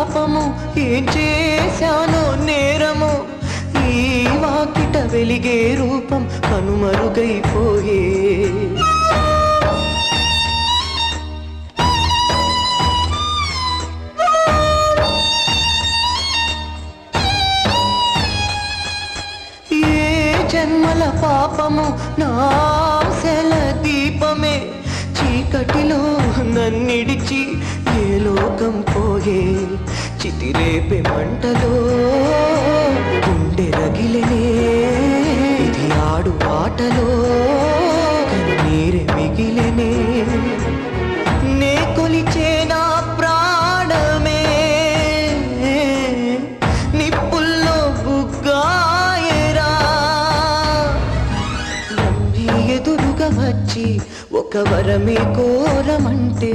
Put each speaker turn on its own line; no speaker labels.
పాపము ఏం చేశానో నేరము ఈ వాకిట వెలిగే రూపం కనుమరుగైపోయే జన్మల పాపము నాశల దీపమే చీకటిలో నన్నిడిచి ఏ లోకం పోయే చితిరేపే మంటలో గుండె రగిలనే ఇది ఆడు ఆటలో కన్నీరే మిగిలనే నే కొలిచే నా ప్రాణమే నిప్పుల్లో బుగ్గాయరా ఎదురుగా వచ్చి ఒక వరమే కోరమంటే